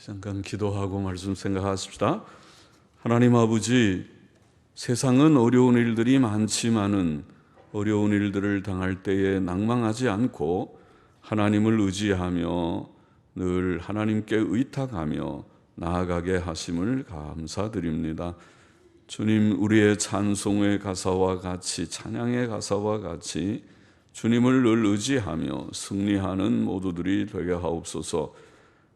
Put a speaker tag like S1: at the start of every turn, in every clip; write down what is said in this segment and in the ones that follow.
S1: 잠깐 기도하고 말씀 생각하십시다. 하나님 아버지, 세상은 어려운 일들이 많지만은 어려운 일들을 당할 때에 낭망하지 않고 하나님을 의지하며 늘 하나님께 의탁하며 나아가게 하심을 감사드립니다. 주님, 우리의 찬송의 가사와 같이, 찬양의 가사와 같이 주님을 늘 의지하며 승리하는 모두들이 되게 하옵소서.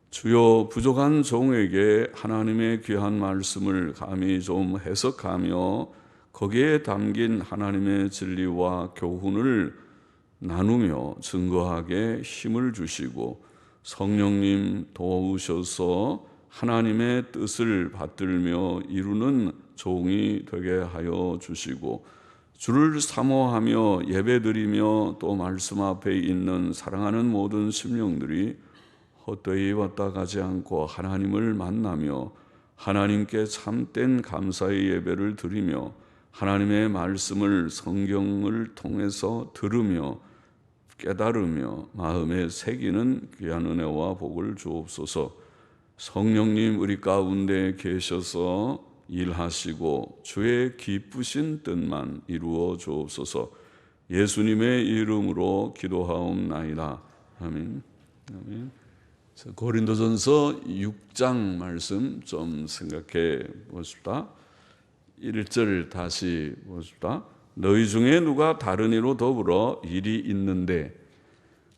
S1: 주여, 부족한 종에게 하나님의 귀한 말씀을 감히 좀 해석하며 거기에 담긴 하나님의 진리와 교훈을 나누며 증거하게 힘을 주시고 성령님 도우셔서 하나님의 뜻을 받들며 이루는 종이 되게 하여 주시고, 주를 사모하며 예배드리며 또 말씀 앞에 있는 사랑하는 모든 심령들이 헛되이 왔다 가지 않고 하나님을 만나며 하나님께 참된 감사의 예배를 드리며 하나님의 말씀을 성경을 통해서 들으며 깨달으며 마음에 새기는 귀한 은혜와 복을 주옵소서. 성령님, 우리 가운데 계셔서 일하시고 주의 기쁘신 뜻만 이루어 주옵소서. 예수님의 이름으로 기도하옵나이다. 아멘. 아멘. 고린도전서 6장 말씀 좀 생각해 보십시다. 1절 다시 보십시다. 너희 중에 누가 다른 이로 더불어 일이 있는데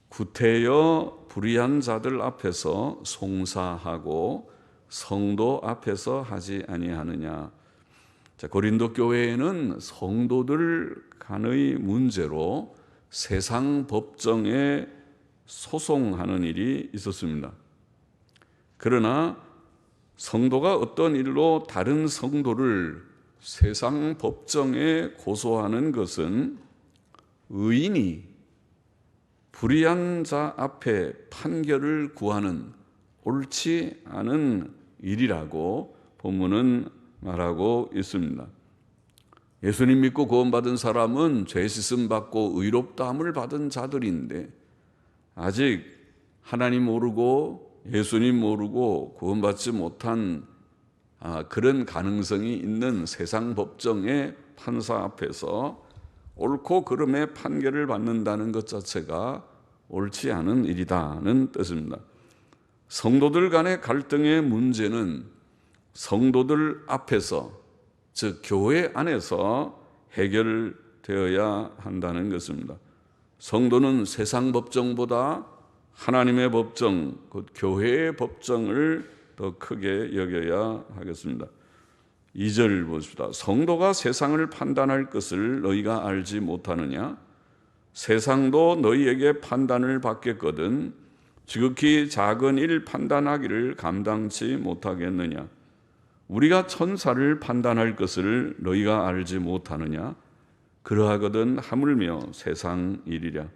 S1: 구태여 불의한 자들 앞에서 송사하고 성도 앞에서 하지 아니하느냐. 자, 고린도 교회에는 성도들 간의 문제로 세상 법정에 소송하는 일이 있었습니다. 그러나 성도가 어떤 일로 다른 성도를 세상 법정에 고소하는 것은 의인이 불의한 자 앞에 판결을 구하는 옳지 않은 일이라고 본문은 말하고 있습니다. 예수님 믿고 구원받은 사람은 죄 씻음 받고 의롭다함을 받은 자들인데 아직 하나님 모르고 예수님 모르고 구원받지 못한 그런 가능성이 있는 세상 법정의 판사 앞에서 옳고 그름의 판결을 받는다는 것 자체가 옳지 않은 일이다는 뜻입니다. 성도들 간의 갈등의 문제는 성도들 앞에서, 즉 교회 안에서 해결되어야 한다는 것입니다. 성도는 세상 법정보다 하나님의 법정, 곧 교회의 법정을 더 크게 여겨야 하겠습니다. 2절 보십시다. 성도가 세상을 판단할 것을 너희가 알지 못하느냐? 세상도 너희에게 판단을 받겠거든 지극히 작은 일 판단하기를 감당치 못하겠느냐? 우리가 천사를 판단할 것을 너희가 알지 못하느냐? 그러하거든 하물며 세상 일이랴.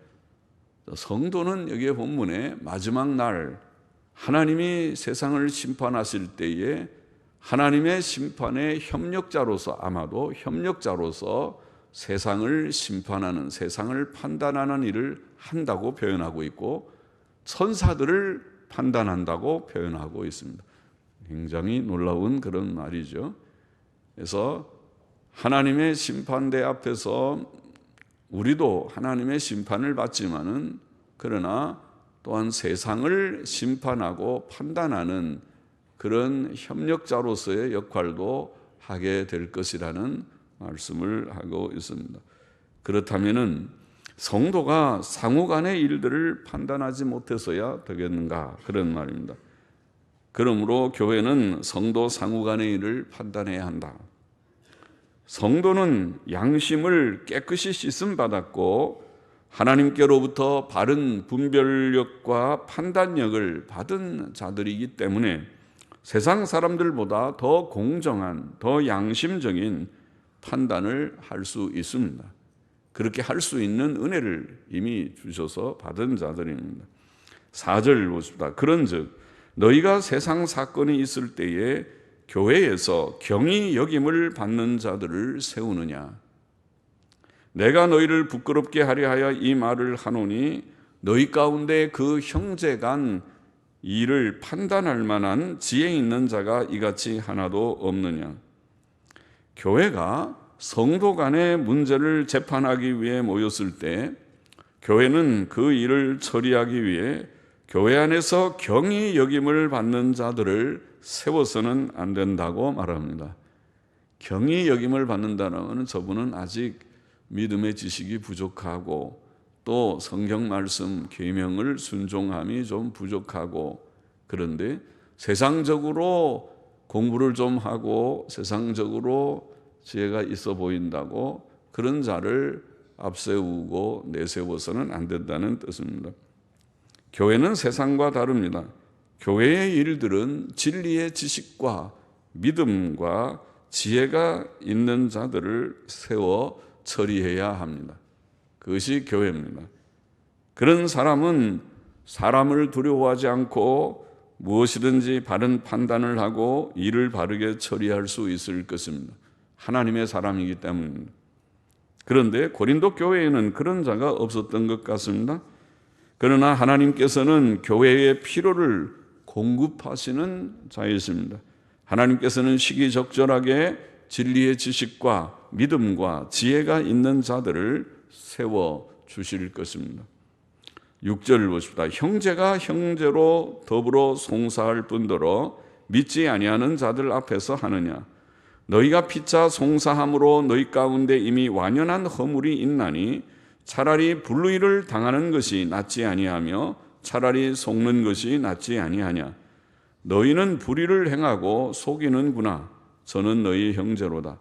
S1: 성도는 여기에 본문에 마지막 날 하나님이 세상을 심판하실 때에 하나님의 심판의 협력자로서, 아마도 협력자로서 세상을 심판하는, 세상을 판단하는 일을 한다고 표현하고 있고 천사들을 판단한다고 표현하고 있습니다. 굉장히 놀라운 그런 말이죠. 그래서 하나님의 심판대 앞에서 우리도 하나님의 심판을 받지만은 그러나 또한 세상을 심판하고 판단하는 그런 협력자로서의 역할도 하게 될 것이라는 말씀을 하고 있습니다. 그렇다면은 성도가 상호간의 일들을 판단하지 못해서야 되겠는가, 그런 말입니다. 그러므로 교회는 성도 상호간의 일을 판단해야 한다. 성도는 양심을 깨끗이 씻음 받았고 하나님께로부터 바른 분별력과 판단력을 받은 자들이기 때문에 세상 사람들보다 더 공정한, 더 양심적인 판단을 할 수 있습니다. 그렇게 할 수 있는 은혜를 이미 주셔서 받은 자들입니다. 4절 보십시다. 그런즉 너희가 세상 사건이 있을 때에 교회에서 경히 여김을 받는 자들을 세우느냐? 내가 너희를 부끄럽게 하려 하여 이 말을 하노니 너희 가운데 그 형제 간 이를 판단할 만한 지혜 있는 자가 이같이 하나도 없느냐. 교회가 성도 간의 문제를 재판하기 위해 모였을 때 교회는 그 일을 처리하기 위해 교회 안에서 경히 여김을 받는 자들을 세워서는 안 된다고 말합니다. 경히 여김을 받는다는 것은 저분은 아직 믿음의 지식이 부족하고 또 성경 말씀 계명을 순종함이 좀 부족하고, 그런데 세상적으로 공부를 좀 하고 세상적으로 지혜가 있어 보인다고 그런 자를 앞세우고 내세워서는 안 된다는 뜻입니다. 교회는 세상과 다릅니다. 교회의 일들은 진리의 지식과 믿음과 지혜가 있는 자들을 세워 처리해야 합니다. 그것이 교회입니다. 그런 사람은 사람을 두려워하지 않고 무엇이든지 바른 판단을 하고 일을 바르게 처리할 수 있을 것입니다. 하나님의 사람이기 때문입니다. 그런데 고린도 교회에는 그런 자가 없었던 것 같습니다. 그러나 하나님께서는 교회의 필요를 공급하시는 자이십니다. 하나님께서는 시기적절하게 진리의 지식과 믿음과 지혜가 있는 자들을 세워 주실 것입니다. 6절을 보십시다. 형제가 형제로 더불어 송사할 뿐더러 믿지 아니하는 자들 앞에서 하느냐. 너희가 피차 송사함으로 너희 가운데 이미 완연한 허물이 있나니 차라리 불의를 당하는 것이 낫지 아니하며 차라리 속는 것이 낫지 아니하냐. 너희는 불의를 행하고 속이는구나. 저는 너희 형제로다.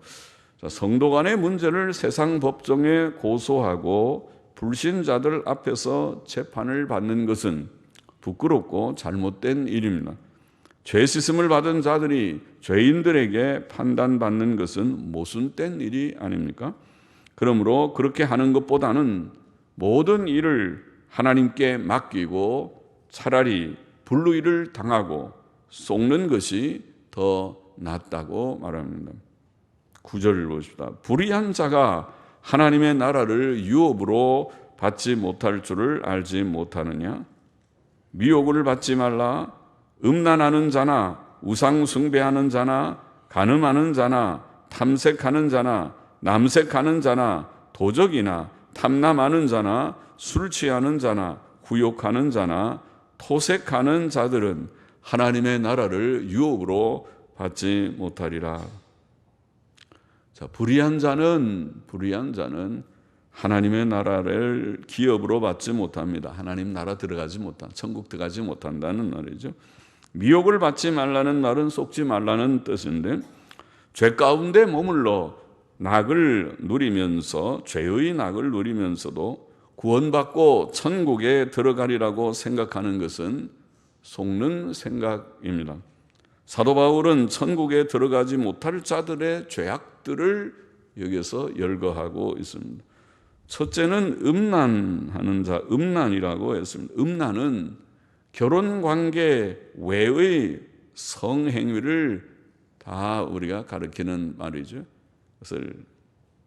S1: 성도 간의 문제를 세상 법정에 고소하고 불신자들 앞에서 재판을 받는 것은 부끄럽고 잘못된 일입니다. 죄 씻음을 받은 자들이 죄인들에게 판단받는 것은 모순된 일이 아닙니까? 그러므로 그렇게 하는 것보다는 모든 일을 하나님께 맡기고 차라리 불의를 당하고 속는 것이 더 낫다고 말합니다. 9절을 보십시다. 불의한 자가 하나님의 나라를 유업으로 받지 못할 줄을 알지 못하느냐? 미혹을 받지 말라. 음란하는 자나 우상 숭배하는 자나 간음하는 자나 탐색하는 자나 남색하는 자나 도적이나 탐남하는 자나 술 취하는 자나 구욕하는 자나 토색하는 자들은 하나님의 나라를 유업으로 받지 못하리라. 자, 불의한 자는 하나님의 나라를 기업으로 받지 못합니다. 하나님 나라 들어가지 못한, 천국 들어가지 못한다는 말이죠. 미혹을 받지 말라는 말은 속지 말라는 뜻인데, 죄 가운데 머물러 낙을 누리면서 죄의 낙을 누리면서도 구원받고 천국에 들어가리라고 생각하는 것은 속는 생각입니다. 사도 바울은 천국에 들어가지 못할 자들의 죄악들을 여기서 열거하고 있습니다. 첫째는 음란하는 자, 음란이라고 했습니다. 음란은 결혼관계 외의 성행위를 다 우리가 가리키는 말이죠. 그것을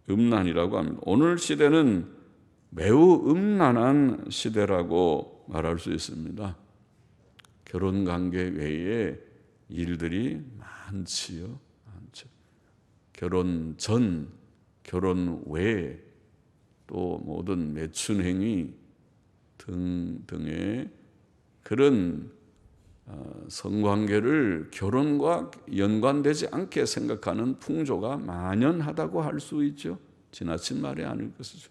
S1: 음란이라고 합니다. 오늘 시대는 매우 음란한 시대라고 말할 수 있습니다. 결혼관계 외에 일들이 많지요. 결혼 전, 결혼 외, 또 모든 매춘행위 등등의 그런 성관계를 결혼과 연관되지 않게 생각하는 풍조가 만연하다고 할 수 있죠. 지나친 말이 아닐 것이죠.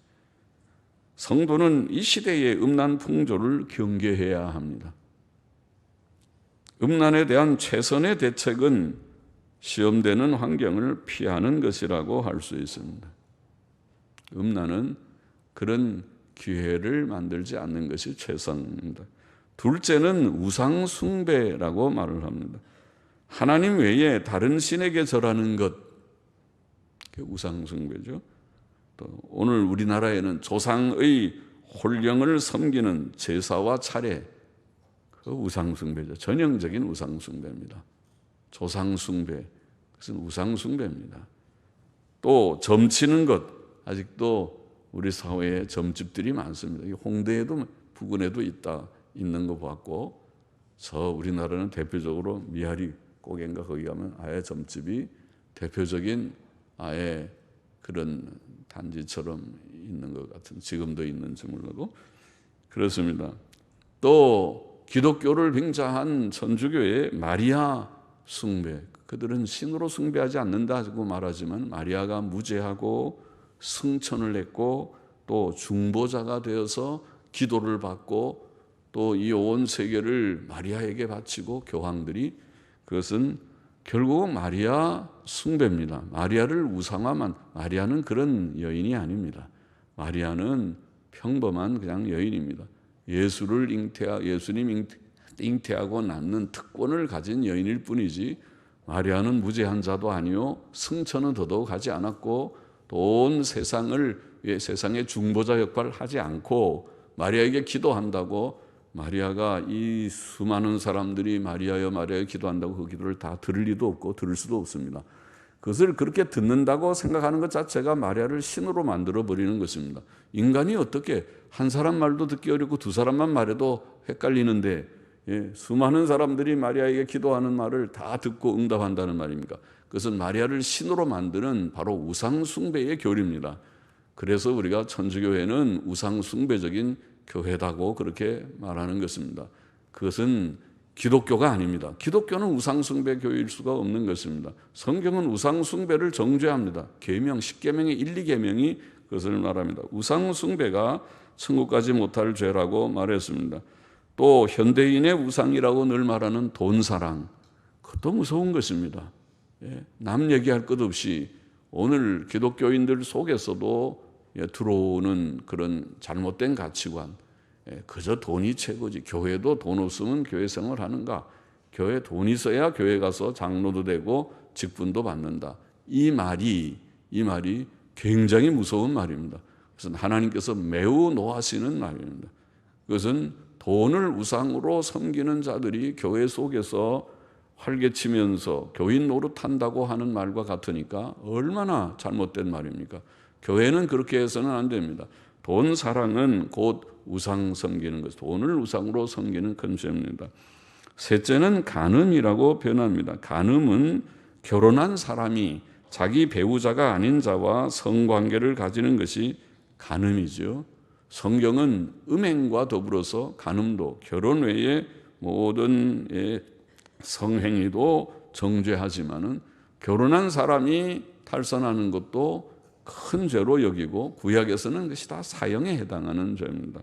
S1: 성도는 이 시대의 음란 풍조를 경계해야 합니다. 음란에 대한 최선의 대책은 시험되는 환경을 피하는 것이라고 할 수 있습니다. 음란은 그런 기회를 만들지 않는 것이 최선입니다. 둘째는 우상 숭배라고 말을 합니다. 하나님 외에 다른 신에게 절하는 것, 그게 우상 숭배죠. 또 오늘 우리나라에는 조상의 홀령을 섬기는 제사와 차례, 그 우상 숭배죠. 전형적인 우상 숭배입니다. 조상 숭배, 그것은 우상 숭배입니다. 또 점치는 것, 아직도 우리 사회에 점집들이 많습니다. 홍대에도 부근에도 있는 거 봤고, 우리나라는 대표적으로 미아리 고개인가 거기 가면 아예 점집이 대표적인 아예 그런 단지처럼 있는 것 같은, 지금도 있는지 몰라도 그렇습니다. 또 기독교를 빙자한 천주교의 마리아 숭배, 그들은 신으로 숭배하지 않는다고 말하지만 마리아가 무죄하고 승천을 했고 또 중보자가 되어서 기도를 받고 또 이 온 세계를 마리아에게 바치고 교황들이, 그것은 결국은 마리아 숭배입니다. 마리아를 우상화만, 마리아는 그런 여인이 아닙니다. 마리아는 평범한 그냥 여인입니다. 예수님 잉태하고 낳는 특권을 가진 여인일 뿐이지 마리아는 무죄한 자도 아니요 승천은 더더욱 하지 않았고 또 온 세상의 중보자 역할을 하지 않고 마리아에게 기도한다고 마리아가 이 수많은 사람들이 마리아여 마리아여 기도한다고 그 기도를 다 들을 리도 없고 들을 수도 없습니다. 그것을 그렇게 듣는다고 생각하는 것 자체가 마리아를 신으로 만들어 버리는 것입니다. 인간이 어떻게 한 사람 말도 듣기 어렵고 두 사람만 말해도 헷갈리는데 수많은 사람들이 마리아에게 기도하는 말을 다 듣고 응답한다는 말입니까? 그것은 마리아를 신으로 만드는 바로 우상 숭배의 교리입니다. 그래서 우리가 천주교회는 우상 숭배적인 교회다고 그렇게 말하는 것입니다. 그것은 기독교가 아닙니다. 기독교는 우상 숭배 교회일 수가 없는 것입니다. 성경은 우상 숭배를 정죄합니다. 계명 10계명의 1, 2계명이 그것을 말합니다. 우상 숭배가 천국 가지 못할 죄라고 말했습니다. 또 현대인의 우상이라고 늘 말하는 돈사랑, 그것도 무서운 것입니다. 남 얘기할 것 없이 오늘 기독교인들 속에서도 들어오는 그런 잘못된 가치관, 그저 돈이 최고지, 교회도 돈 없으면 교회 생활하는가, 교회 돈 있어야 교회 가서 장로도 되고 직분도 받는다, 이 말이 굉장히 무서운 말입니다. 그래서 하나님께서 매우 노하시는 말입니다. 그것은 돈을 우상으로 섬기는 자들이 교회 속에서 활개치면서 교인 노릇한다고 하는 말과 같으니까 얼마나 잘못된 말입니까? 교회는 그렇게 해서는 안 됩니다. 돈 사랑은 곧 우상 섬기는 것, 돈을 우상으로 섬기는 큰 죄입니다. 셋째는 간음이라고 표현합니다. 간음은 결혼한 사람이 자기 배우자가 아닌 자와 성관계를 가지는 것이 간음이죠. 성경은 음행과 더불어서 간음도, 결혼 외의 모든 성행위도 정죄하지만은 결혼한 사람이 탈선하는 것도 큰 죄로 여기고 구약에서는 그것이 다 사형에 해당하는 죄입니다.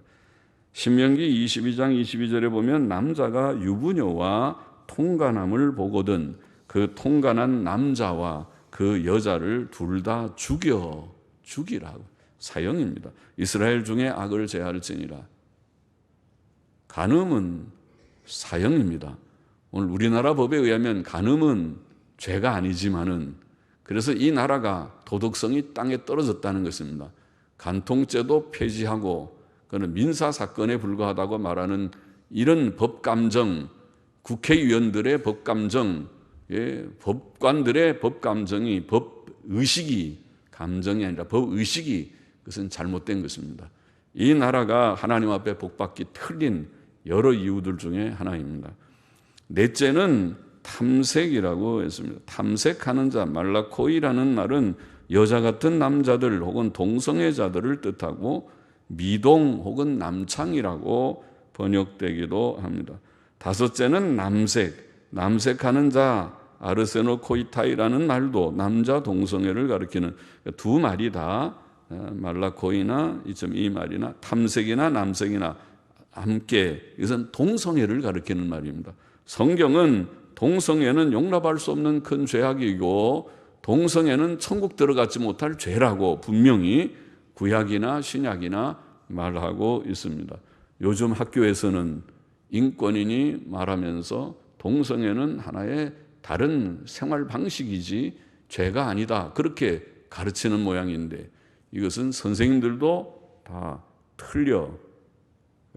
S1: 신명기 22장 22절에 보면 남자가 유부녀와 통간함을 보거든 그 통간한 남자와 그 여자를 둘 다 죽이라고, 사형입니다. 이스라엘 중에 악을 제할지니라. 간음은 사형입니다. 오늘 우리나라 법에 의하면 간음은 죄가 아니지만은, 그래서 이 나라가 도덕성이 땅에 떨어졌다는 것입니다. 간통죄도 폐지하고 그는 민사 사건에 불과하다고 말하는 이런 법감정, 국회의원들의 법감정, 법관들의 법감정이, 법의식이, 감정이 아니라 법의식이, 그것은 잘못된 것입니다. 이 나라가 하나님 앞에 복받기 틀린 여러 이유들 중에 하나입니다. 넷째는 탐색이라고 했습니다. 탐색하는 자, 말라코이라는 말은 여자 같은 남자들 혹은 동성애자들을 뜻하고 미동 혹은 남창이라고 번역되기도 합니다. 다섯째는 남색하는 자, 아르세노코이타이라는 말도 남자 동성애를 가리키는 두 말이 다 말라코이나 이 말이나 탐색이나 남색이나 함께, 이것은 동성애를 가리키는 말입니다. 성경은 동성애는 용납할 수 없는 큰 죄악이고 동성애는 천국 들어가지 못할 죄라고 분명히 구약이나 신약이나 말하고 있습니다. 요즘 학교에서는 인권인이 말하면서 동성애는 하나의 다른 생활 방식이지 죄가 아니다, 그렇게 가르치는 모양인데 이것은 선생님들도 다 틀려,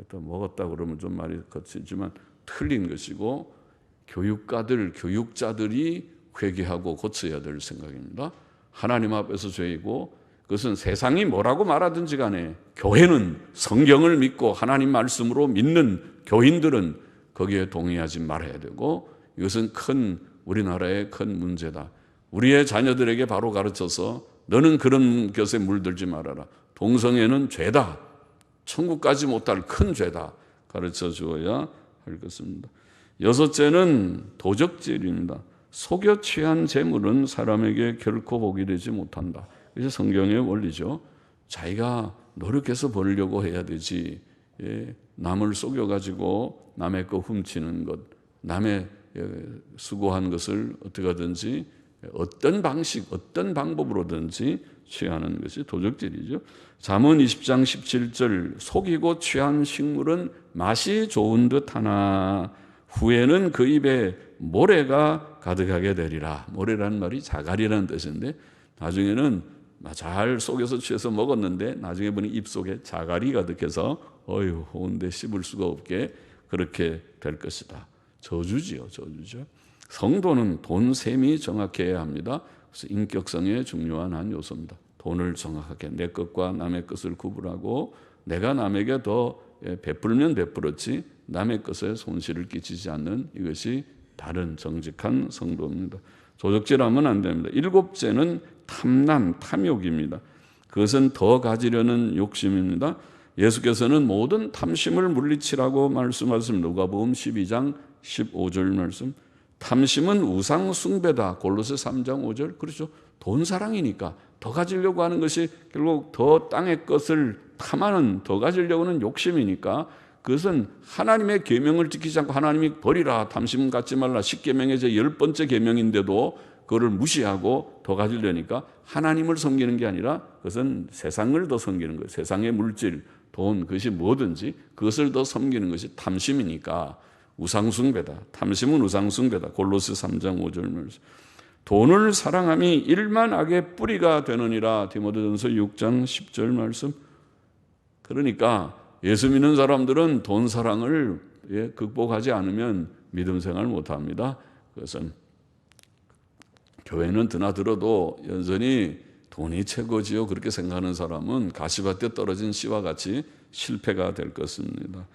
S1: 또 먹었다 그러면 좀 말이 거치지만 틀린 것이고 교육자들이 회개하고 고쳐야 될 생각입니다. 하나님 앞에서 죄이고, 그것은 세상이 뭐라고 말하든지 간에 교회는 성경을 믿고 하나님 말씀으로 믿는 교인들은 거기에 동의하지 말아야 되고, 이것은 우리나라의 큰 문제다. 우리의 자녀들에게 바로 가르쳐서 너는 그런 것에 물들지 말아라. 동성애는 죄다. 천국 가지 못할 큰 죄다. 가르쳐 주어야 할 것입니다. 여섯째는 도적질입니다. 속여 취한 재물은 사람에게 결코 복이 되지 못한다. 이게 성경의 원리죠. 자기가 노력해서 벌려고 해야 되지, 남을 속여가지고 남의 거 훔치는 것, 남의 수고한 것을 어떻게 하든지 어떤 방식, 어떤 방법으로든지 취하는 것이 도적질이죠. 잠언 20장 17절, 속이고 취한 식물은 맛이 좋은 듯 하나 후에는 그 입에 모래가 가득하게 되리라. 모래라는 말이 자갈이라는 뜻인데, 나중에는 잘 속여서 취해서 먹었는데 나중에 보니 입속에 자갈이 가득해서 어휴, 온데 씹을 수가 없게 그렇게 될 것이다. 저주지요, 저주죠. 성도는 돈 셈이 정확해야 합니다. 그래서 인격성의 중요한 한 요소입니다. 돈을 정확하게 내 것과 남의 것을 구분하고, 내가 남에게 더 베풀면 베풀었지 남의 것에 손실을 끼치지 않는, 이것이 바른 정직한 성도입니다. 도적질하면 안 됩니다. 일곱째는 탐남, 탐욕입니다. 그것은 더 가지려는 욕심입니다. 예수께서는 모든 탐심을 물리치라고 말씀하셨습니다. 누가복음 12장 15절 말씀. 탐심은 우상 숭배다. 골로새 3장 5절. 그렇죠. 돈 사랑이니까 더 가지려고 하는 것이 결국 더 땅의 것을 탐하는, 더 가지려고 하는 욕심이니까, 그것은 하나님의 계명을 지키지 않고 하나님이 버리라, 탐심 갖지 말라, 10계명의 제 10번째 계명인데도 그거를 무시하고 더 가지려니까 하나님을 섬기는 게 아니라 그것은 세상을 더 섬기는 거예요. 세상의 물질, 돈, 그것이 뭐든지 그것을 더 섬기는 것이 탐심이니까 우상숭배다. 탐심은 우상숭배다. 골로새 3장 5절 말씀. 돈을 사랑함이 일만 악의 뿌리가 되느니라. 디모데전서 6장 10절 말씀. 그러니까 예수 믿는 사람들은 돈 사랑을 극복하지 않으면 믿음 생활 못합니다. 그것은 교회는 드나들어도 여전히 돈이 최고지요, 그렇게 생각하는 사람은 가시밭에 떨어진 씨와 같이 실패가 될 것입니다.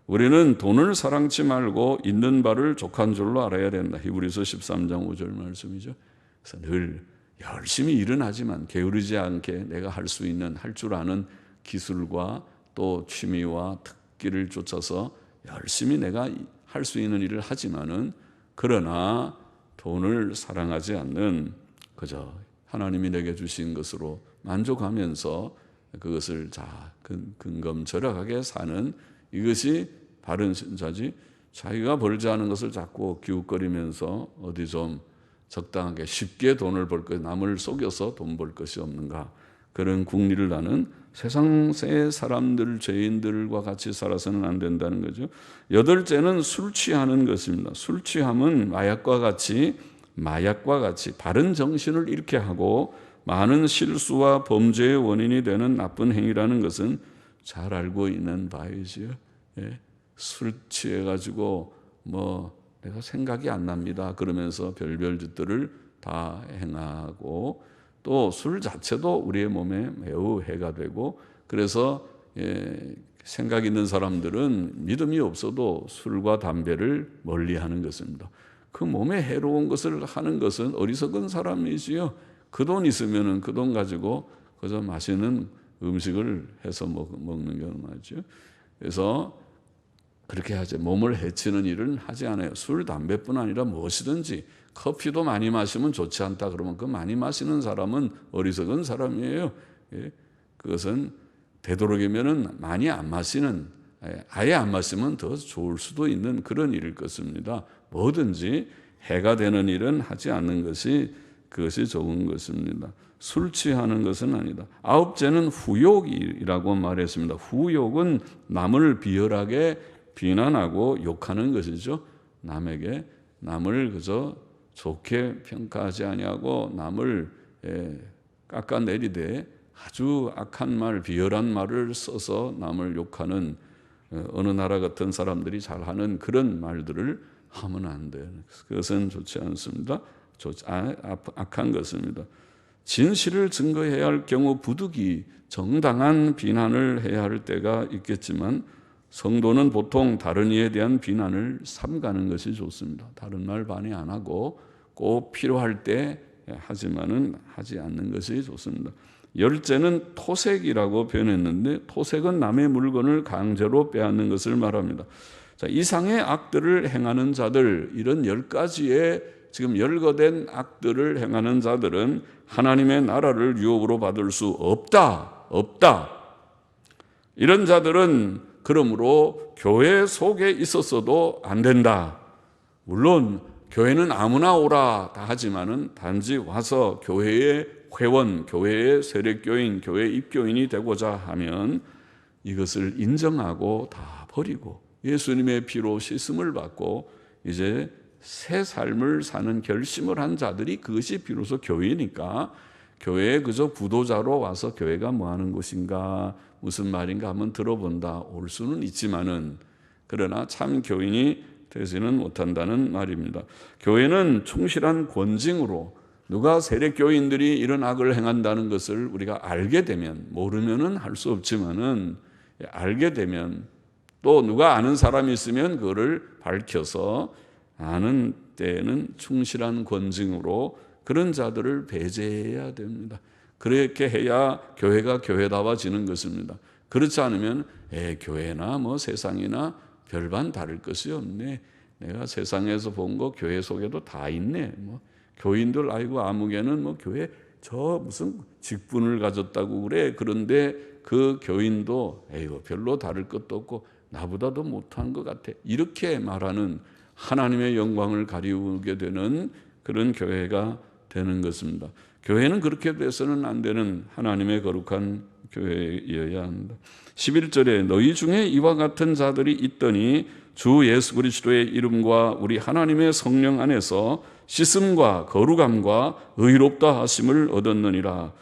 S1: 우리는 돈을 사랑치 말고 있는 바를 족한 줄로 알아야 된다. 히브리서 13장 5절 말씀이죠. 그래서 늘 열심히 일은 하지만 게으르지 않게 내가 할 수 있는, 할 줄 아는 기술과 또 취미와 특기를 쫓아서 열심히 내가 할 수 있는 일을 하지만은, 그러나 돈을 사랑하지 않는, 그저 하나님이 내게 주신 것으로 만족하면서 그것을 근검절약하게 사는, 이것이 바른 신자지. 자기가 벌지 않은 것을 자꾸 기웃거리면서 어디 좀 적당하게 쉽게 돈을 벌 것, 남을 속여서 돈 벌 것이 없는가, 그런 궁리를 나는 세상의 사람들, 죄인들과 같이 살아서는 안 된다는 거죠. 여덟째는 술 취하는 것입니다. 술 취함은 마약과 같이 바른 정신을 잃게 하고 많은 실수와 범죄의 원인이 되는 나쁜 행위라는 것은 잘 알고 있는 바이지요. 술 취해가지고 내가 생각이 안 납니다 그러면서 별별 짓들을 다 행하고, 또 술 자체도 우리의 몸에 매우 해가 되고, 그래서 생각 있는 사람들은 믿음이 없어도 술과 담배를 멀리하는 것입니다. 그 몸에 해로운 것을 하는 것은 어리석은 사람이지요. 그 돈 있으면은 그 돈 가지고 그저 맛있는 음식을 해서 먹는 경우죠. 그래서 그렇게 하죠. 몸을 해치는 일은 하지 않아요. 술, 담배뿐 아니라 무엇이든지. 커피도 많이 마시면 좋지 않다 그러면 그 많이 마시는 사람은 어리석은 사람이에요. 그것은 되도록이면은 많이 안 마시는, 아예 안 마시면 더 좋을 수도 있는 그런 일일 것입니다. 뭐든지 해가 되는 일은 하지 않는 것이, 그것이 좋은 것입니다. 술 취하는 것은 아니다. 아홉째는 후욕이라고 말했습니다. 후욕은 남을 비열하게 비난하고 욕하는 것이죠. 남을 그저 좋게 평가하지 아니하고 남을 깎아내리되 아주 악한 말, 비열한 말을 써서 남을 욕하는, 어느 나라 같은 사람들이 잘하는 그런 말들을 하면 안 돼요. 그것은 좋지 않습니다. 악한 것입니다. 진실을 증거해야 할 경우 부득이 정당한 비난을 해야 할 때가 있겠지만, 성도는 보통 다른 이에 대한 비난을 삼가는 것이 좋습니다. 다른 말 반의 안 하고 꼭 필요할 때 하지만은 하지 않는 것이 좋습니다. 열째는 토색이라고 표현했는데 토색은 남의 물건을 강제로 빼앗는 것을 말합니다. 자, 이상의 악들을 행하는 자들, 이런 10가지의 지금 열거된 악들을 행하는 자들은 하나님의 나라를 유업으로 받을 수 없다. 이런 자들은 그러므로 교회 속에 있었어도 안 된다. 물론 교회는 아무나 오라 다 하지만은 단지 와서 교회의 회원, 교회의 세력교인, 교회 입교인이 되고자 하면 이것을 인정하고 다 버리고 예수님의 피로 씻음을 받고 이제 새 삶을 사는 결심을 한 자들이 그것이 비로소 교회니까 교회에 그저 부도자로 와서 교회가 뭐 하는 곳인가 무슨 말인가 한번 들어본다 올 수는 있지만은 그러나 참 교인이 되지는 못한다는 말입니다. 교회는 충실한 권징으로 누가 세력교인들이 이런 악을 행한다는 것을 우리가 알게 되면 모르면은 할 수 없지만은 알게 되면 또 누가 아는 사람이 있으면 그거를 밝혀서 아는 때에는 충실한 권징으로 그런 자들을 배제해야 됩니다. 그렇게 해야 교회가 교회다워지는 것입니다. 그렇지 않으면 교회나 뭐 세상이나 별반 다를 것이 없네. 내가 세상에서 본 거 교회 속에도 다 있네. 뭐 교인들 아이고 아무개는 뭐 교회 저 무슨 직분을 가졌다고 그래. 그런데 그 교인도 별로 다를 것도 없고 나보다도 못한 것 같아. 이렇게 말하는 하나님의 영광을 가리우게 되는 그런 교회가 되는 것입니다. 교회는 그렇게 돼서는 안 되는 하나님의 거룩한 교회여야 합니다. 11절에 너희 중에 이와 같은 자들이 있더니 주 예수 그리스도의 이름과 우리 하나님의 성령 안에서 씻음과 거룩함과 의롭다 하심을 얻었느니라.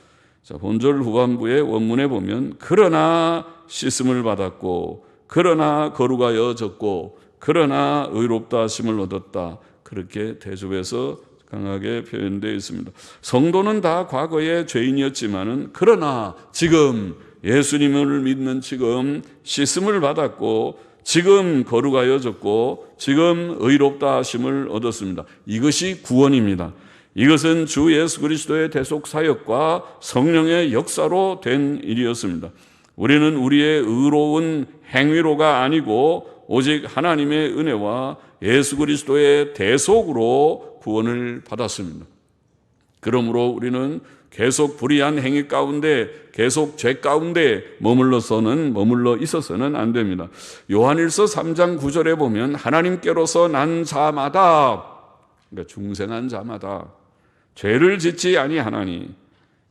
S1: 자, 본절 후반부의 원문에 보면 그러나 씻음을 받았고 그러나 거룩하여졌고 그러나 의롭다 하심을 얻었다. 그렇게 대조해서 강하게 표현되어 있습니다. 성도는 다 과거의 죄인이었지만은 그러나 지금 예수님을 믿는 지금 씻음을 받았고 지금 거룩하여졌고 지금 의롭다 하심을 얻었습니다. 이것이 구원입니다. 이것은 주 예수 그리스도의 대속 사역과 성령의 역사로 된 일이었습니다. 우리는 우리의 의로운 행위로가 아니고 오직 하나님의 은혜와 예수 그리스도의 대속으로 구원을 받았습니다. 그러므로 우리는 계속 불의한 행위 가운데 계속 죄 가운데 머물러 있어서는 안 됩니다. 요한일서 3장 9절에 보면 하나님께로서 난 자마다 그러니까 중생한 자마다 죄를 짓지 아니하나니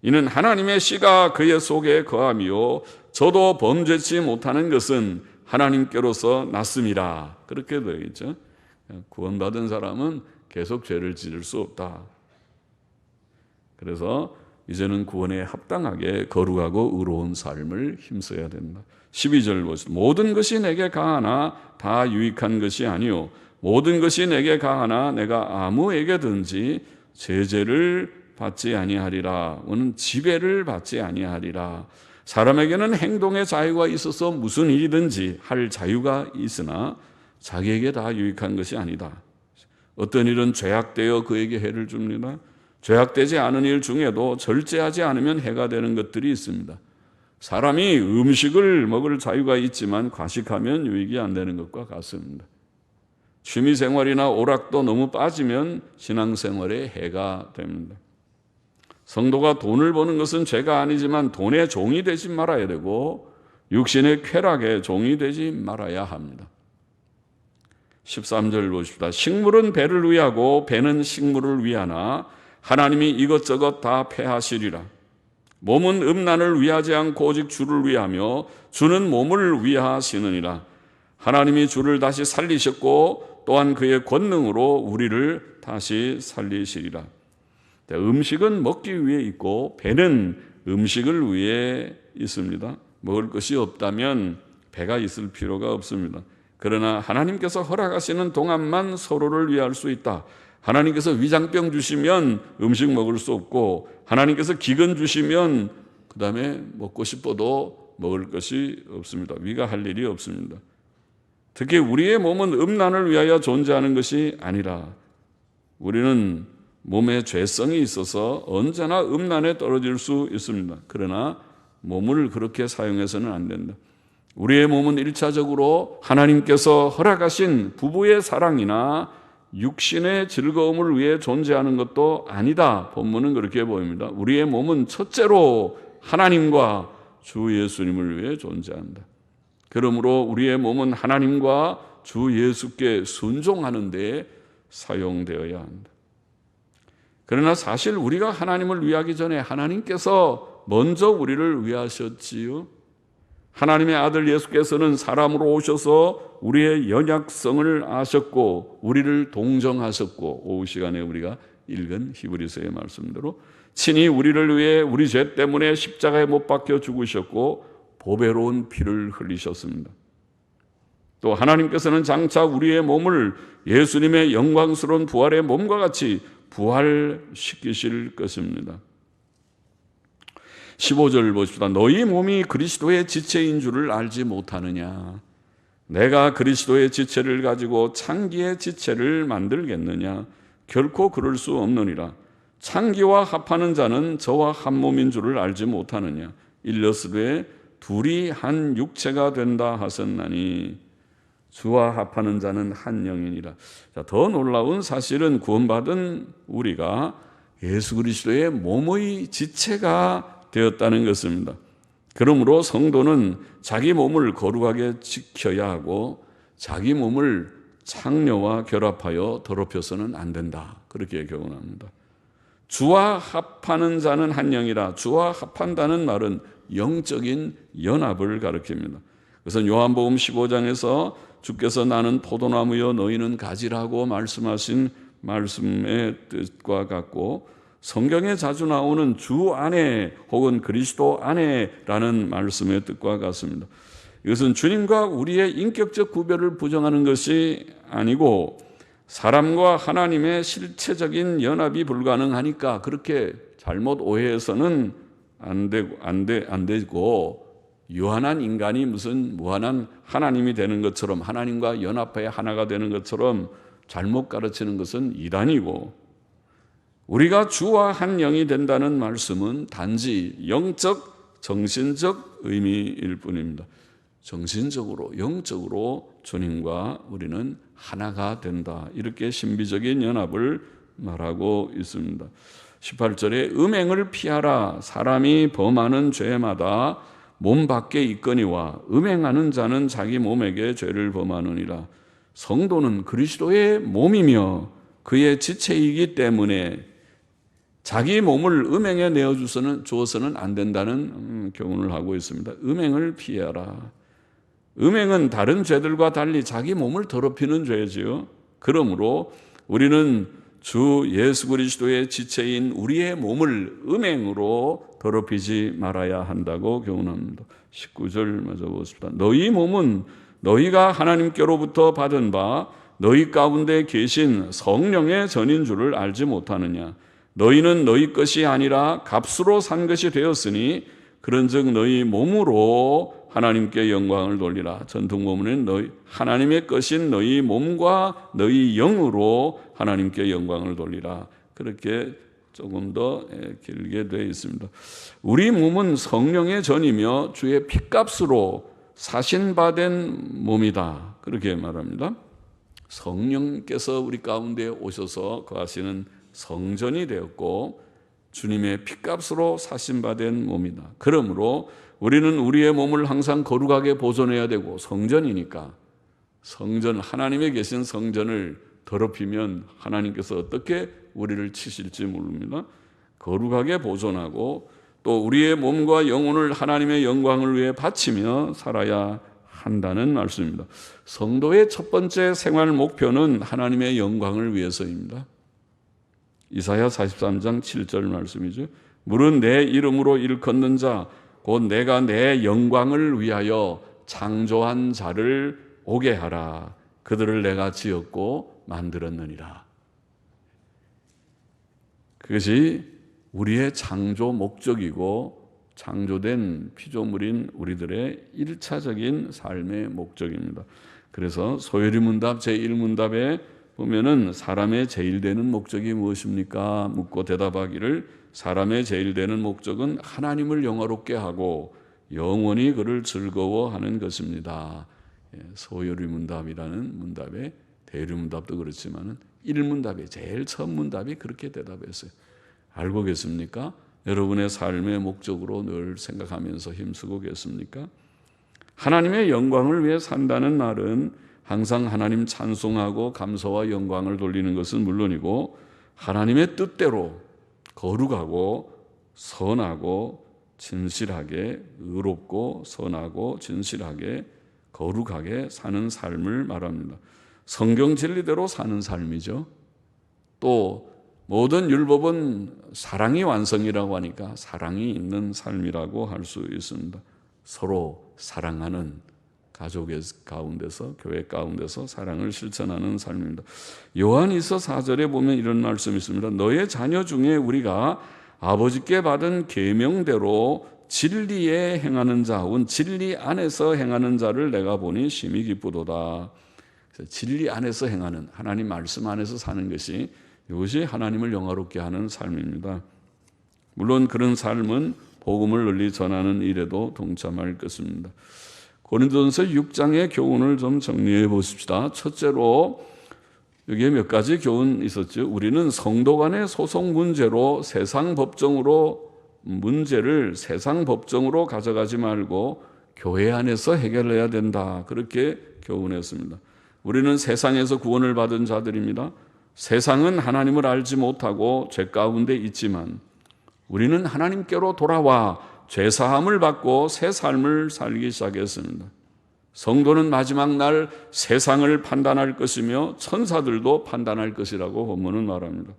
S1: 이는 하나님의 씨가 그의 속에 거함이요 저도 범죄치 못하는 것은 하나님께로서 났음이라. 그렇게 되어 있죠. 구원받은 사람은 계속 죄를 지을 수 없다. 그래서 이제는 구원에 합당하게 거룩하고 의로운 삶을 힘써야 된다. 12절 보시죠. 모든 것이 내게 가하나 다 유익한 것이 아니요 모든 것이 내게 가하나 내가 아무에게든지 제재를 받지 아니하리라. 오는 지배를 받지 아니하리라. 사람에게는 행동의 자유가 있어서 무슨 일이든지 할 자유가 있으나 자기에게 다 유익한 것이 아니다. 어떤 일은 죄악되어 그에게 해를 줍니다. 죄악되지 않은 일 중에도 절제하지 않으면 해가 되는 것들이 있습니다. 사람이 음식을 먹을 자유가 있지만 과식하면 유익이 안 되는 것과 같습니다. 취미생활이나 오락도 너무 빠지면 신앙생활에 해가 됩니다. 성도가 돈을 버는 것은 죄가 아니지만 돈의 종이 되지 말아야 되고 육신의 쾌락의 종이 되지 말아야 합니다. 13절 보십시다. 식물은 배를 위하고 배는 식물을 위하나 하나님이 이것저것 다 패하시리라. 몸은 음란을 위하지 않고 오직 주를 위하며 주는 몸을 위하시느니라. 하나님이 주를 다시 살리셨고 또한 그의 권능으로 우리를 다시 살리시리라. 음식은 먹기 위해 있고 배는 음식을 위해 있습니다. 먹을 것이 없다면 배가 있을 필요가 없습니다. 그러나 하나님께서 허락하시는 동안만 서로를 위할 수 있다. 하나님께서 위장병 주시면 음식 먹을 수 없고 하나님께서 기근 주시면 그 다음에 먹고 싶어도 먹을 것이 없습니다. 위가 할 일이 없습니다. 특히 우리의 몸은 음란을 위하여 존재하는 것이 아니라 우리는 몸에 죄성이 있어서 언제나 음란에 떨어질 수 있습니다. 그러나 몸을 그렇게 사용해서는 안 된다. 우리의 몸은 1차적으로 하나님께서 허락하신 부부의 사랑이나 육신의 즐거움을 위해 존재하는 것도 아니다. 본문은 그렇게 보입니다. 우리의 몸은 첫째로 하나님과 주 예수님을 위해 존재한다. 그러므로 우리의 몸은 하나님과 주 예수께 순종하는 데 사용되어야 한다. 그러나 사실 우리가 하나님을 위하기 전에 하나님께서 먼저 우리를 위하셨지요. 하나님의 아들 예수께서는 사람으로 오셔서 우리의 연약성을 아셨고 우리를 동정하셨고, 오후 시간에 우리가 읽은 히브리서의 말씀대로 친히 우리를 위해 우리 죄 때문에 십자가에 못 박혀 죽으셨고 보배로운 피를 흘리셨습니다. 또 하나님께서는 장차 우리의 몸을 예수님의 영광스러운 부활의 몸과 같이 부활시키실 것입니다. 15절 보십시다. 너희 몸이 그리스도의 지체인 줄을 알지 못하느냐? 내가 그리스도의 지체를 가지고 창기의 지체를 만들겠느냐? 결코 그럴 수 없느니라. 창기와 합하는 자는 저와 한 몸인 줄을 알지 못하느냐? 일러스되 둘이 한 육체가 된다 하셨나니 주와 합하는 자는 한 영이니라. 더 놀라운 사실은 구원받은 우리가 예수 그리스도의 몸의 지체가 되었다는 것입니다. 그러므로 성도는 자기 몸을 거룩하게 지켜야 하고 자기 몸을 창녀와 결합하여 더럽혀서는 안 된다. 그렇게 교훈합니다. 주와 합하는 자는 한 영이라. 주와 합한다는 말은 영적인 연합을 가리킵니다. 그래서 요한복음 15장에서 주께서 나는 포도나무여 너희는 가지라고 말씀하신 말씀의 뜻과 같고, 성경에 자주 나오는 주 안에 혹은 그리스도 안에라는 말씀의 뜻과 같습니다. 이것은 주님과 우리의 인격적 구별을 부정하는 것이 아니고 사람과 하나님의 실체적인 연합이 불가능하니까 그렇게 잘못 오해해서는 안 되고 유한한 인간이 무슨 무한한 하나님이 되는 것처럼, 하나님과 연합하여 하나가 되는 것처럼 잘못 가르치는 것은 이단이고, 우리가 주와 한 영이 된다는 말씀은 단지 영적, 정신적 의미일 뿐입니다. 정신적으로, 영적으로 주님과 우리는 하나가 된다. 이렇게 신비적인 연합을 말하고 있습니다. 18절에 음행을 피하라. 사람이 범하는 죄마다 몸 밖에 있거니와 음행하는 자는 자기 몸에게 죄를 범하느니라. 성도는 그리스도의 몸이며 그의 지체이기 때문에 자기 몸을 음행에 내어주어서는 안 된다는 교훈을 하고 있습니다. 음행을 피하라. 음행은 다른 죄들과 달리 자기 몸을 더럽히는 죄지요. 그러므로 우리는 주 예수 그리스도의 지체인 우리의 몸을 음행으로 더럽히지 말아야 한다고 교훈합니다. 19절 마저 보십시다. 너희 몸은 너희가 하나님께로부터 받은 바 너희 가운데 계신 성령의 전인 줄을 알지 못하느냐? 너희는 너희 것이 아니라 값으로 산 것이 되었으니 그런즉 너희 몸으로 하나님께 영광을 돌리라. 전통본문은 너희 하나님의 것인 너희 몸과 너희 영으로 하나님께 영광을 돌리라. 그렇게 조금 더 길게 되어 있습니다. 우리 몸은 성령의 전이며 주의 핏값으로 사신받은 몸이다. 그렇게 말합니다. 성령께서 우리 가운데 오셔서 거하시는 성전이 되었고 주님의 핏값으로 사신받은 몸이다. 그러므로 우리는 우리의 몸을 항상 거룩하게 보존해야 되고, 성전이니까 성전, 하나님의 계신 성전을 더럽히면 하나님께서 어떻게 우리를 치실지 모릅니다. 거룩하게 보존하고 또 우리의 몸과 영혼을 하나님의 영광을 위해 바치며 살아야 한다는 말씀입니다. 성도의 첫 번째 생활 목표는 하나님의 영광을 위해서입니다. 이사야 43장 7절 말씀이죠. 물은 내 이름으로 일컫는 자 곧 내가 내 영광을 위하여 창조한 자를 오게 하라. 그들을 내가 지었고 만들었느니라. 그것이 우리의 창조 목적이고 창조된 피조물인 우리들의 1차적인 삶의 목적입니다. 그래서 소요리 문답 제1문답에 보면은 사람의 제일 되는 목적이 무엇입니까? 묻고 대답하기를 사람의 제일 되는 목적은 하나님을 영화롭게 하고 영원히 그를 즐거워하는 것입니다. 소요리 문답이라는 문답에 대리 문답도 그렇지만은 1문답이 제일 처음 문답이 그렇게 대답했어요. 알고 계십니까? 여러분의 삶의 목적으로 늘 생각하면서 힘쓰고 계십니까? 하나님의 영광을 위해 산다는 말은 항상 하나님 찬송하고 감사와 영광을 돌리는 것은 물론이고 하나님의 뜻대로 거룩하고 선하고 진실하게 의롭고 선하고 진실하게 거룩하게 사는 삶을 말합니다. 성경 진리대로 사는 삶이죠. 또 모든 율법은 사랑이 완성이라고 하니까 사랑이 있는 삶이라고 할 수 있습니다. 서로 사랑하는 가족 가운데서 교회 가운데서 사랑을 실천하는 삶입니다. 요한일서 4절에 보면 이런 말씀이 있습니다. 너의 자녀 중에 우리가 아버지께 받은 계명대로 진리에 행하는 자, 혹은 진리 안에서 행하는 자를 내가 보니 심히 기쁘도다. 그래서 진리 안에서 행하는, 하나님 말씀 안에서 사는 것이 이것이 하나님을 영화롭게 하는 삶입니다. 물론 그런 삶은 복음을 널리 전하는 일에도 동참할 것입니다. 고린도전서 6장의 교훈을 좀 정리해 보십시다. 첫째로 여기에 몇 가지 교훈 있었죠. 우리는 성도 간의 소송 문제로 문제를 세상 법정으로 가져가지 말고 교회 안에서 해결해야 된다. 그렇게 교훈했습니다. 우리는 세상에서 구원을 받은 자들입니다. 세상은 하나님을 알지 못하고 죄 가운데 있지만 우리는 하나님께로 돌아와 죄사함을 받고 새 삶을 살기 시작했습니다. 성도는 마지막 날 세상을 판단할 것이며 천사들도 판단할 것이라고 본문은 말합니다.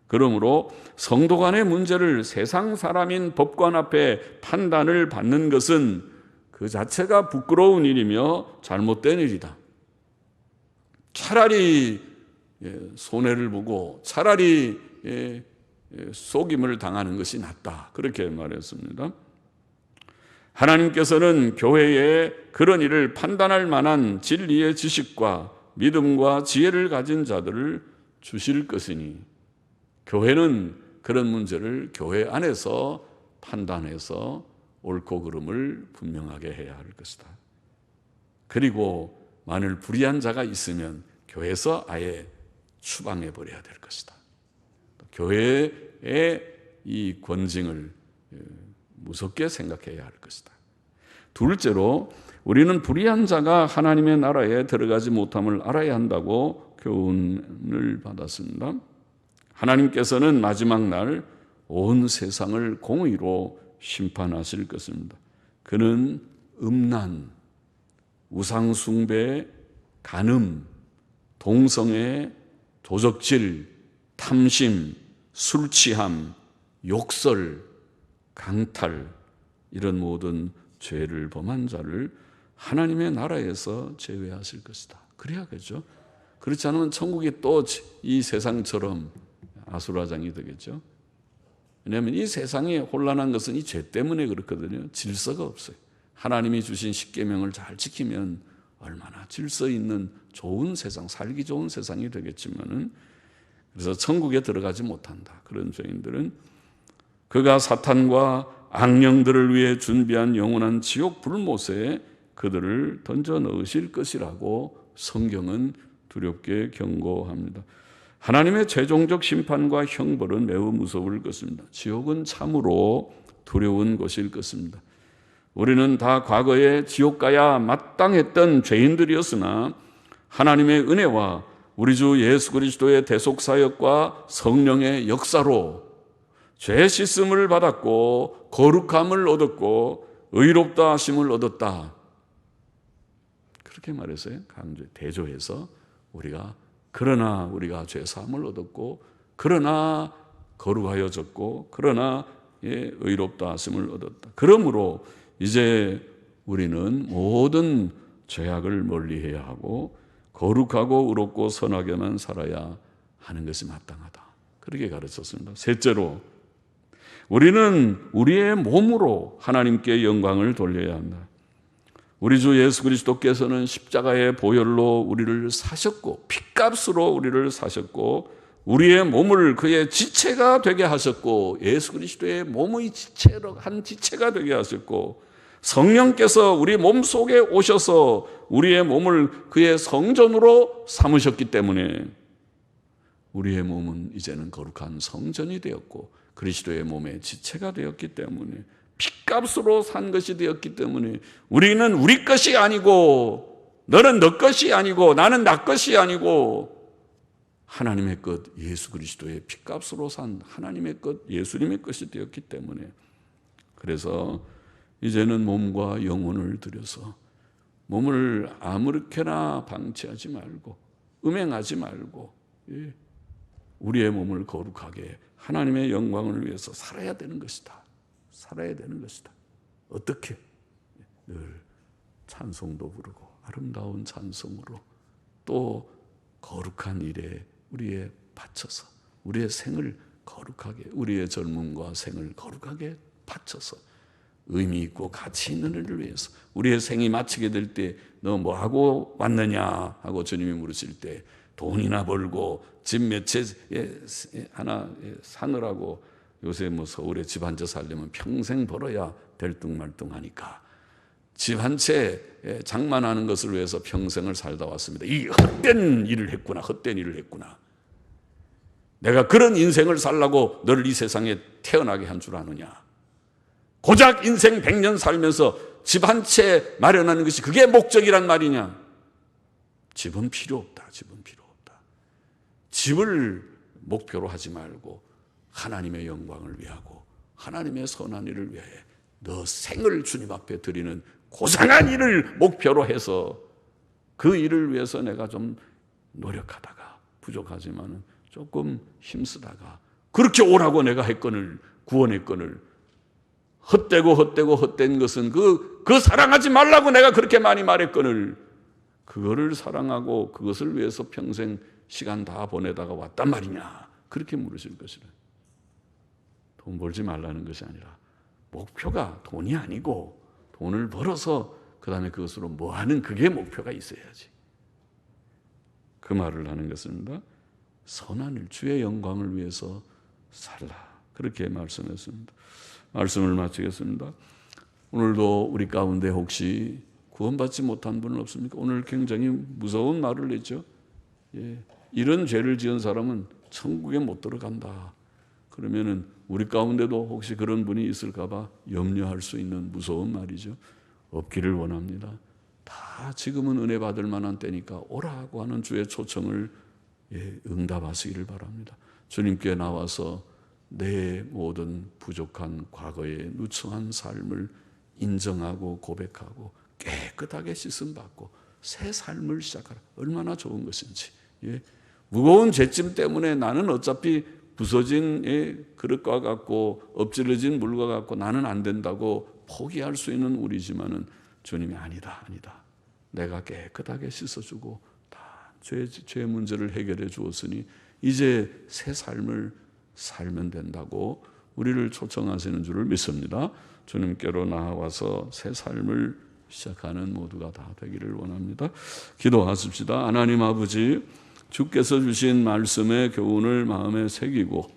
S1: 그러므로 성도 간의 문제를 세상 사람인 법관 앞에 판단을 받는 것은 그 자체가 부끄러운 일이며 잘못된 일이다. 차라리 손해를 보고 차라리 속임을 당하는 것이 낫다. 그렇게 말했습니다. 하나님께서는 교회에 그런 일을 판단할 만한 진리의 지식과 믿음과 지혜를 가진 자들을 주실 것이니 교회는 그런 문제를 교회 안에서 판단해서 옳고 그름을 분명하게 해야 할 것이다. 그리고 만일 불의한 자가 있으면 교회에서 아예 추방해 버려야 될 것이다. 교회의 이 권징을 무섭게 생각해야 할 것이다. 둘째로 우리는 불의한 자가 하나님의 나라에 들어가지 못함을 알아야 한다고 교훈을 받았습니다. 하나님께서는 마지막 날 온 세상을 공의로 심판하실 것입니다. 그는 음란, 우상숭배, 간음, 동성애, 도적질, 탐심, 술취함, 욕설, 강탈 이런 모든 죄를 범한 자를 하나님의 나라에서 제외하실 것이다. 그래야겠죠. 그렇지 않으면 천국이 또 이 세상처럼 아수라장이 되겠죠. 왜냐하면 이 세상이 혼란한 것은 이 죄 때문에 그렇거든요. 질서가 없어요. 하나님이 주신 십계명을 잘 지키면 얼마나 질서 있는 좋은 세상, 살기 좋은 세상이 되겠지만은 그래서 천국에 들어가지 못한다. 그런 죄인들은 그가 사탄과 악령들을 위해 준비한 영원한 지옥 불못에 그들을 던져 넣으실 것이라고 성경은 두렵게 경고합니다. 하나님의 최종적 심판과 형벌은 매우 무서울 것입니다. 지옥은 참으로 두려운 곳일 것입니다. 우리는 다 과거에 지옥 가야 마땅했던 죄인들이었으나 하나님의 은혜와 우리 주 예수 그리스도의 대속사역과 성령의 역사로 죄 씻음을 받았고 거룩함을 얻었고 의롭다 하심을 얻었다. 그렇게 말했어요. 강조 대조해서 그러나 우리가 죄 사함을 얻었고 그러나 거룩하여졌고 그러나 의롭다 하심을 얻었다. 그러므로 이제 우리는 모든 죄악을 멀리해야 하고 거룩하고 의롭고 선하게만 살아야 하는 것이 마땅하다. 그렇게 가르쳤습니다. 셋째로 우리는 우리의 몸으로 하나님께 영광을 돌려야 한다. 우리 주 예수 그리스도께서는 십자가의 보혈로 우리를 사셨고 핏값으로 우리를 사셨고 우리의 몸을 그의 지체가 되게 하셨고 예수 그리스도의 몸의 지체로 한 지체가 되게 하셨고 성령께서 우리 몸 속에 오셔서 우리의 몸을 그의 성전으로 삼으셨기 때문에 우리의 몸은 이제는 거룩한 성전이 되었고 그리스도의 몸의 지체가 되었기 때문에 핏값으로 산 것이 되었기 때문에 우리는 우리 것이 아니고 너는 너 것이 아니고 나는 나 것이 아니고 하나님의 것 예수 그리스도의 핏값으로 산 하나님의 것 예수님의 것이 되었기 때문에 그래서 이제는 몸과 영혼을 들여서 몸을 아무렇게나 방치하지 말고 음행하지 말고 우리의 몸을 거룩하게 하나님의 영광을 위해서 살아야 되는 것이다. 살아야 되는 것이다. 어떻게? 늘 찬송도 부르고 아름다운 찬송으로 또 거룩한 일에 우리의 바쳐서 우리의 생을 거룩하게 우리의 젊음과 생을 거룩하게 바쳐서 의미 있고 가치 있는 일을 위해서 우리의 생이 마치게 될 때 너 뭐하고 왔느냐 하고 주님이 물으실 때 돈이나 벌고 집 몇 채 하나 사느라고 요새 뭐 서울에 집 한 채 살려면 평생 벌어야 될뚱말뚱하니까 집 한 채 장만하는 것을 위해서 평생을 살다 왔습니다. 이 헛된 일을 했구나. 헛된 일을 했구나. 내가 그런 인생을 살라고 너를 이 세상에 태어나게 한 줄 아느냐. 고작 인생 100년 살면서 집 한 채 마련하는 것이 그게 목적이란 말이냐. 집은 필요 없다. 집은 필요 없다. 집을 목표로 하지 말고 하나님의 영광을 위하고 하나님의 선한 일을 위해 너 생을 주님 앞에 드리는 고상한 일을 목표로 해서 그 일을 위해서 내가 좀 노력하다가 부족하지만은 조금 힘쓰다가 그렇게 오라고 내가 했거늘 구원했거늘 헛된 것은 그 사랑하지 말라고 내가 그렇게 많이 말했거늘 그거를 사랑하고 그것을 위해서 평생 시간 다 보내다가 왔단 말이냐 그렇게 물으실 것이라. 돈 벌지 말라는 것이 아니라 목표가 돈이 아니고 돈을 벌어서 그 다음에 그것으로 뭐 하는 그게 목표가 있어야지. 그 말을 하는 것입니다. 선한 일, 주의 영광을 위해서 살라. 그렇게 말씀했습니다. 말씀을 마치겠습니다. 오늘도 우리 가운데 혹시 구원받지 못한 분은 없습니까? 오늘 굉장히 무서운 말을 했죠. 이런 죄를 지은 사람은 천국에 못 들어간다. 그러면은 우리 가운데도 혹시 그런 분이 있을까 봐 염려할 수 있는 무서운 말이죠. 없기를 원합니다. 다 지금은 은혜 받을 만한 때니까 오라고 하는 주의 초청을 응답하시기를 바랍니다. 주님께 나와서 내 모든 부족한 과거의 누추한 삶을 인정하고 고백하고 깨끗하게 씻음받고 새 삶을 시작하라. 얼마나 좋은 것인지. 무거운 죄짐 때문에 나는 어차피 부서진 그릇과 같고 엎질러진 물과 같고 나는 안 된다고 포기할 수 있는 우리지만은 주님이 아니다. 내가 깨끗하게 씻어주고 다 죄 문제를 해결해 주었으니 이제 새 삶을 살면 된다고 우리를 초청하시는 줄을 믿습니다. 주님께로 나아와서 새 삶을 시작하는 모두가 다 되기를 원합니다. 기도하십시다. 하나님 아버지, 주께서 주신 말씀의 교훈을 마음에 새기고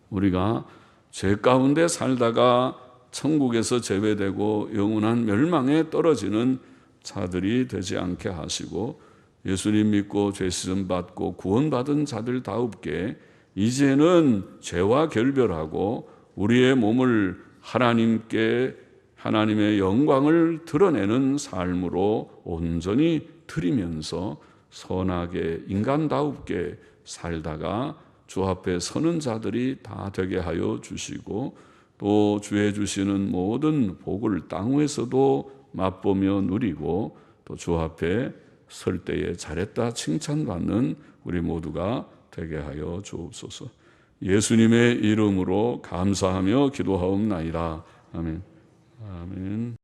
S1: 우리가 죄 가운데 살다가 천국에서 제외되고 영원한 멸망에 떨어지는 자들이 되지 않게 하시고 예수님 믿고 죄 씻음 받고 구원받은 자들다웁게 이제는 죄와 결별하고 우리의 몸을 하나님께 하나님의 영광을 드러내는 삶으로 온전히 드리면서 선하게 인간다웁게 살다가 주 앞에 서는 자들이 다 되게 하여 주시고 또 주의 주시는 모든 복을 땅 위에서도 맛보며 누리고 또 주 앞에 설 때에 잘했다 칭찬받는 우리 모두가 되게 하여 주옵소서. 예수님의 이름으로 감사하며 기도하옵나이다. 아멘. 아멘.